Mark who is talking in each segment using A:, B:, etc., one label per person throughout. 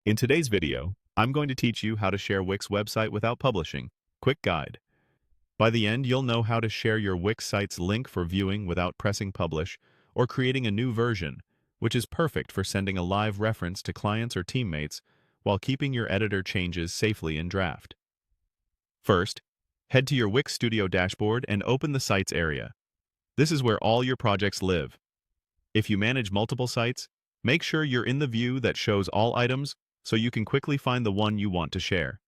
A: In today's video, I'm going to teach you how to share Wix website without publishing. Quick guide. By the end, you'll know how to share your Wix site's link for viewing without pressing publish or creating a new version, which is perfect for sending a live reference to clients or teammates while keeping your editor changes safely in draft. First, head to your Wix Studio dashboard and open the Sites area. This is where all your projects live. If you manage multiple sites, make sure you're in the view that shows all items so you can quickly find the one you want to share.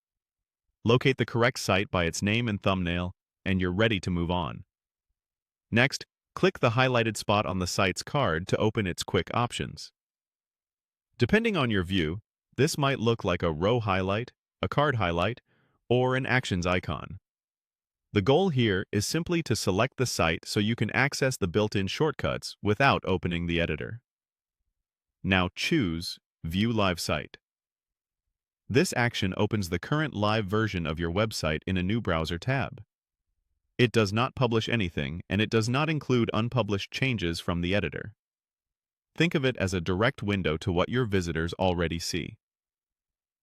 A: Locate the correct site by its name and thumbnail, and you're ready to move on. Next, click the highlighted spot on the site's card to open its quick options. Depending on your view, this might look like a row highlight, a card highlight, or an actions icon. The goal here is simply to select the site so you can access the built-in shortcuts without opening the editor. Now choose View Live Site. This action opens the current live version of your website in a new browser tab. It does not publish anything, and it does not include unpublished changes from the editor. Think of it as a direct window to what your visitors already see.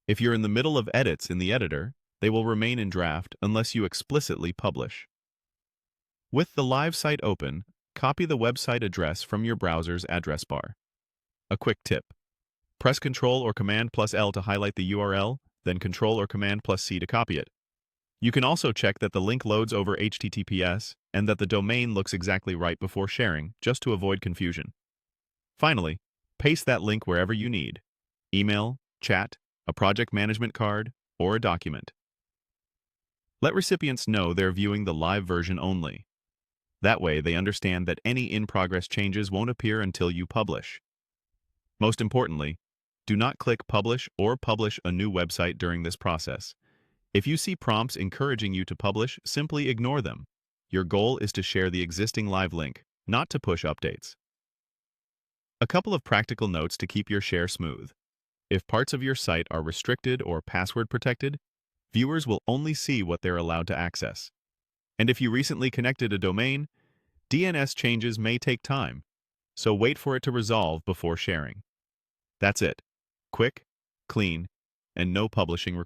A: If you're in the middle of edits in the editor, they will remain in draft unless you explicitly publish. With the live site open, copy the website address from your browser's address bar. A quick tip. Press Ctrl or Command plus L to highlight the URL, then Ctrl or Command plus C to copy it. You can also check that the link loads over HTTPS and that the domain looks exactly right before sharing, just to avoid confusion. Finally, paste that link wherever you need: email, chat, a project management card, or a document. Let recipients know they're viewing the live version only. That way, they understand that any in-progress changes won't appear until you publish. Most importantly, do not click Publish or publish a new website during this process. If you see prompts encouraging you to publish, simply ignore them. Your goal is to share the existing live link, not to push updates. A couple of practical notes to keep your share smooth. If parts of your site are restricted or password protected, viewers will only see what they're allowed to access. And if you recently connected a domain, DNS changes may take time, so wait for it to resolve before sharing. That's it. Quick, clean, and no publishing required.